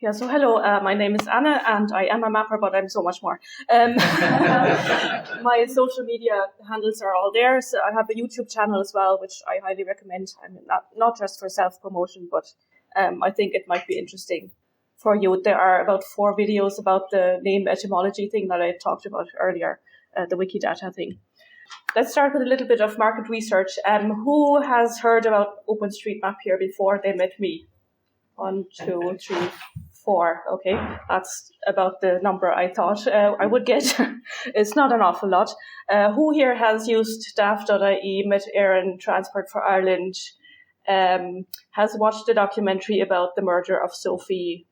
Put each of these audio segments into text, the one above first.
Yeah, so hello, my name is Anna, and I am a mapper, but I'm so much more. My social media handles are all there, so I have a YouTube channel as well, which I highly recommend. I mean, not just for self-promotion, but I think it might be interesting for you. There are about 4 videos about the name etymology thing that I talked about earlier, the Wikidata thing. Let's start with a little bit of market research. Who has heard about OpenStreetMap here before they met me? 1, 2, 3, 4. Okay, that's about the number I thought I would get. It's not an awful lot. Who here has used daft.ie, met Erin, Transport for Ireland, has watched the documentary about the murder of Sophie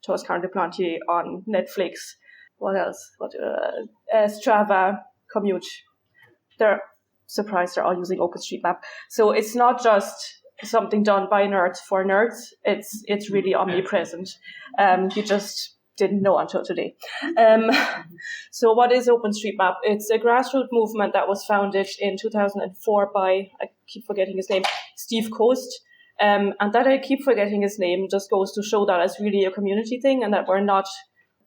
Toscan-Duplantier on Netflix? What else? Strava, Commute. They're surprised they're all using OpenStreetMap. So it's not just something done by nerds for nerds. It's really omnipresent. You just didn't know until today. So what is OpenStreetMap? It's a grassroots movement that was founded in 2004 by, I keep forgetting his name, Steve Coast. And that I keep forgetting his name just goes to show that it's really a community thing, and that we're not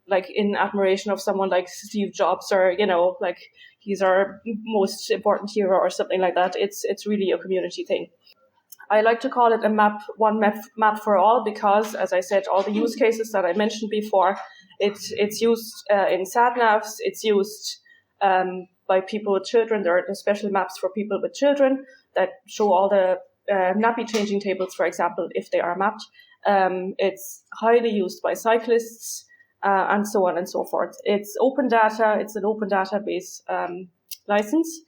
like in admiration of someone like Steve Jobs or, like he's our most important hero or something like that. It's really a community thing. I like to call it a one map for all because, as I said, all the use cases that I mentioned before, it's used in sat-navs, it's used by people with children. There are special maps for people with children that show all the nappy changing tables, for example, if they are mapped. It's highly used by cyclists and so on and so forth. It's open data. It's an open database license.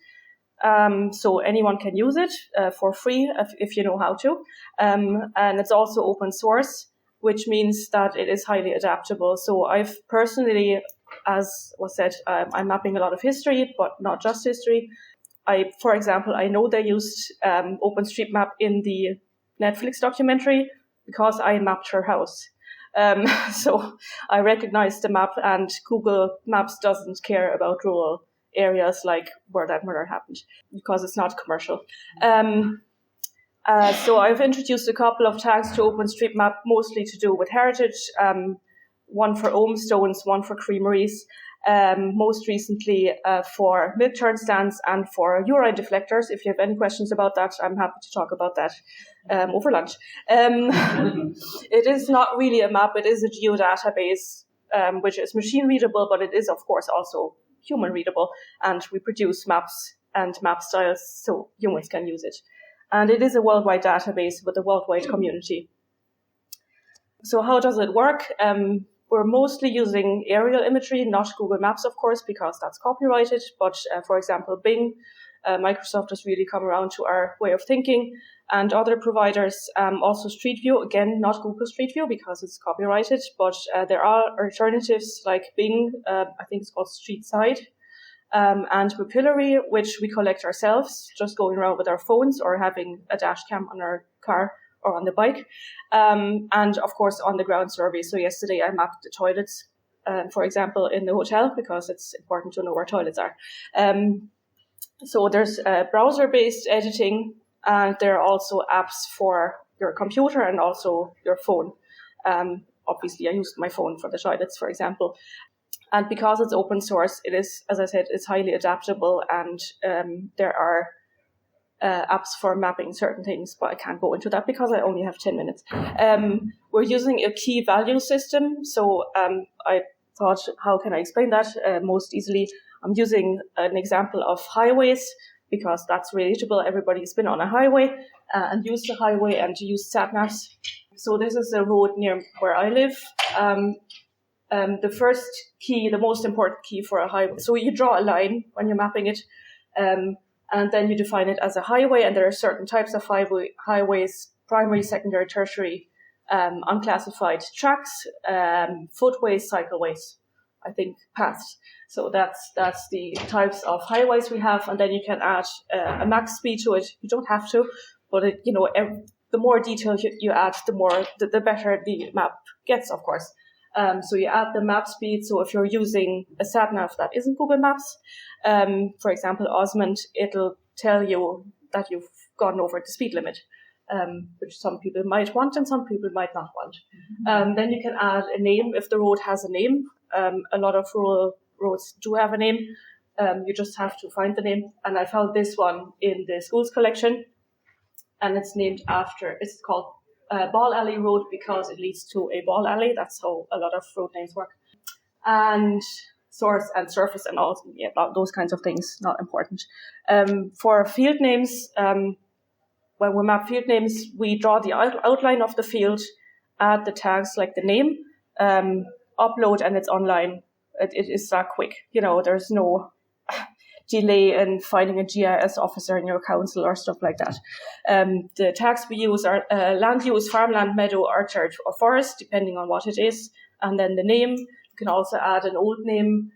So anyone can use it for free if you know how to. And it's also open source, which means that it is highly adaptable. So I've personally, as was said, I'm mapping a lot of history, but not just history. For example, I know they used OpenStreetMap in the Netflix documentary because I mapped her house. So I recognize the map, and Google Maps doesn't care about rural areas like where that murder happened because it's not commercial. So I've introduced a couple of tags to OpenStreetMap, mostly to do with heritage, one for ohm stones, one for creameries, most recently for milk turn stands and for urine deflectors. If you have any questions about that, I'm happy to talk about that over lunch. It is not really a map, it is a geodatabase, which is machine readable, but it is of course also human readable, and we produce maps and map styles so humans can use it. And it is a worldwide database with a worldwide community. So how does it work? We're mostly using aerial imagery, not Google Maps, of course, because that's copyrighted. But for example, Bing, Microsoft has really come around to our way of thinking, and other providers, also Street View, again, not Google Street View because it's copyrighted, but there are alternatives like Bing, I think it's called StreetSide, and Papillary, which we collect ourselves, just going around with our phones or having a dash cam on our car or on the bike, and of course on the ground survey. So yesterday I mapped the toilets, for example, in the hotel because it's important to know where toilets are. So there's browser-based editing, and there are also apps for your computer and also your phone. Obviously, I used my phone for the toilets, for example. And because it's open source, it is, as I said, it's highly adaptable, and there are apps for mapping certain things, but I can't go into that because I only have 10 minutes. We're using a key value system. So I thought, how can I explain that most easily? I'm using an example of highways because that's relatable. Everybody's been on a highway and used the highway and used sat-navs. So this is a road near where I live. The first key, the most important key for a highway. So you draw a line when you're mapping it, and then you define it as a highway. And there are certain types of highways, primary, secondary, tertiary, unclassified tracks, footways, cycleways, I think paths. So that's the types of highways we have. And then you can add a max speed to it. You don't have to, but the more detail you add, the better the map gets, of course. So you add the map speed. So if you're using a sat-nav that isn't Google Maps, for example, Osmond, it'll tell you that you've gone over the speed limit. which some people might want and some people might not want. Then you can add a name if the road has a name. A lot of rural roads do have a name. You just have to find the name. And I found this one in the schools collection, and it's called Ball Alley Road because it leads to a ball alley. That's how a lot of road names work. And source and surface and all, those kinds of things, not important. For field names, when we map field names, we draw the outline of the field, add the tags like the name, upload, and it's online. It is that quick. There's no delay in finding a GIS officer in your council or stuff like that. The tags we use are land use, farmland, meadow, orchard, or forest, depending on what it is. And then the name, you can also add an old name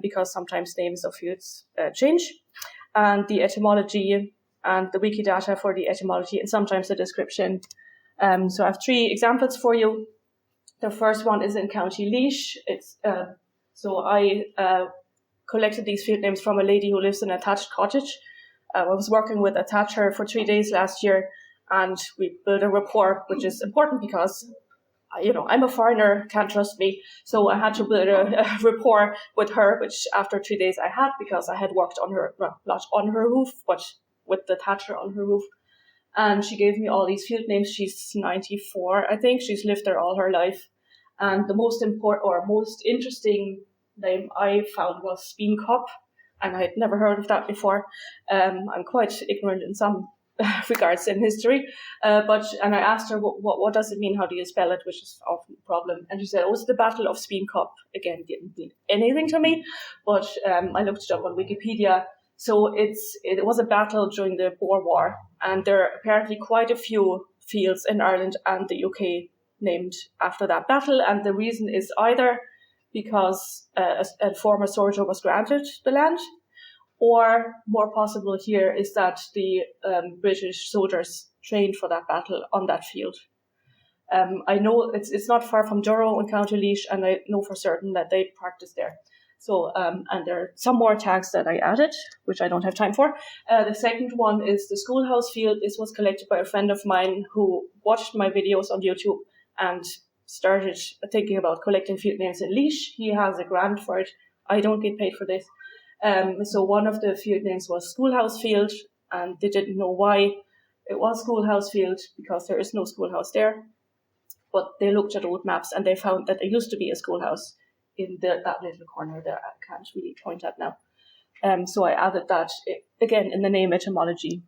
because sometimes names of fields change. And the etymology and the Wikidata for the etymology and sometimes the description. So I have 3 examples for you. The first one is in County Laois. So I collected these field names from a lady who lives in a thatched cottage. I was working with a thatcher for 3 days last year, and we built a rapport, which is important because, I'm a foreigner, can't trust me. So I had to build a rapport with her, which after 3 days I had because I had worked on her, well, not on her roof, but with the thatcher on her roof. And she gave me all these field names. She's 94, I think. She's lived there all her life. And the most important or most interesting name I found was Speen Cup, and I had never heard of that before. I'm quite ignorant in some regards in history, and I asked her what does it mean? How do you spell it? Which is often a problem. And she said, "Oh, it's the Battle of Speen Cup." Again, didn't mean anything to me, but I looked it up on Wikipedia. So it was a battle during the Boer War, and there are apparently quite a few fields in Ireland and the UK named after that battle, and the reason is either because a former soldier was granted the land, or more possible here is that the British soldiers trained for that battle on that field. I know it's not far from Durrow in County Laois, and I know for certain that they practice there. So, and there are some more tags that I added, which I don't have time for. The second one is the Schoolhouse Field. This was collected by a friend of mine who watched my videos on YouTube and started thinking about collecting field names in Laois. He has a grant for it. I don't get paid for this. So one of the field names was Schoolhouse Field, and they didn't know why it was Schoolhouse Field because there is no schoolhouse there. But they looked at old maps and they found that there used to be a schoolhouse in that little corner that I can't really point at now. So I added that again in the name etymology.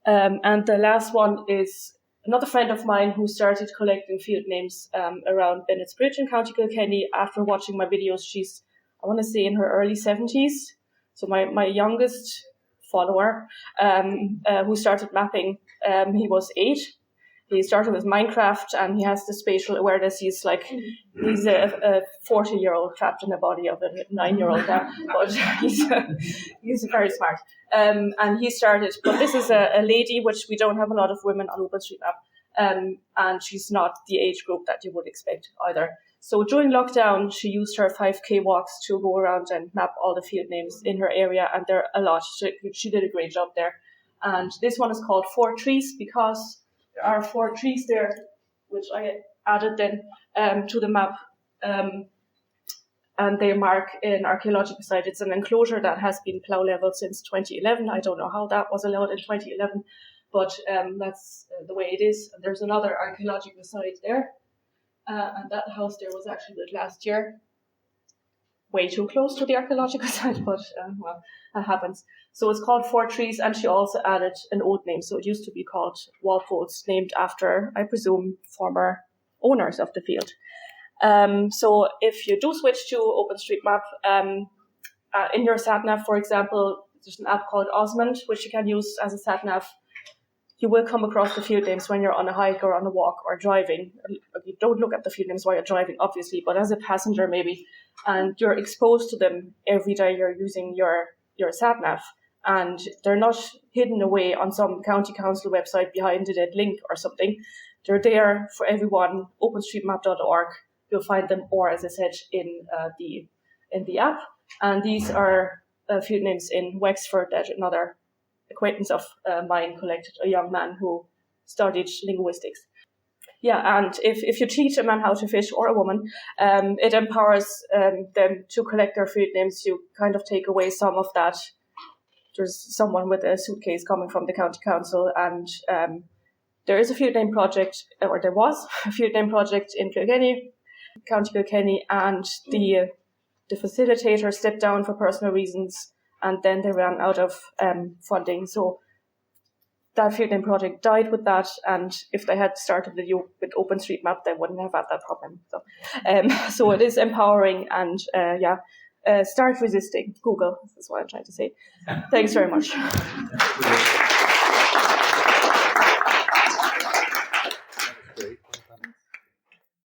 And the last one is another friend of mine who started collecting field names around Bennett's Bridge in County Kilkenny. After watching my videos, she's, I want to say, in her early 70s. So my youngest follower who started mapping, he was 8. He started with Minecraft and he has the spatial awareness. He's a 40-year-old trapped in the body of a 9-year-old now, but he's very smart. And he started, but this is a lady, which we don't have a lot of women on OpenStreetMap, and she's not the age group that you would expect either. So during lockdown, she used her 5K walks to go around and map all the field names in her area, and there are a lot. She did a great job there. And this one is called 4 Trees because there are 4 trees there, which I added then to the map. And they mark an archaeological site. It's an enclosure that has been plough leveled since 2011. I don't know how that was allowed in 2011, but that's the way it is. And there's another archaeological site there. And that house there was actually built last year. Way too close to the archaeological site, but well, that happens. So it's called 4 Trees, and she also added an old name. So it used to be called Walpoles, named after, I presume, former owners of the field. So if you do switch to OpenStreetMap, in your SatNav, for example, there's an app called Osmond, which you can use as a SatNav. You will come across the field names when you're on a hike or on a walk or driving. You don't look at the field names while you're driving, obviously, but as a passenger maybe. And you're exposed to them every day you're using your SatNav. And they're not hidden away on some county council website behind a dead link or something. They're there for everyone, openstreetmap.org. You'll find them, or as I said, in the app. And these are field names in Wexford that another acquaintance of mine collected, a young man who studied linguistics. Yeah, and if you teach a man how to fish, or a woman, it empowers them to collect their field names. You kind of take away some of that. There's someone with a suitcase coming from the county council, and there is a field name project, or there was a field name project in Kilkenny, County Kilkenny, and the facilitator stepped down for personal reasons, and then they ran out of funding. So that field name project died with that, and if they had started with OpenStreetMap, they wouldn't have had that problem. So it is empowering, and start resisting Google. That's what I'm trying to say. Thanks very much.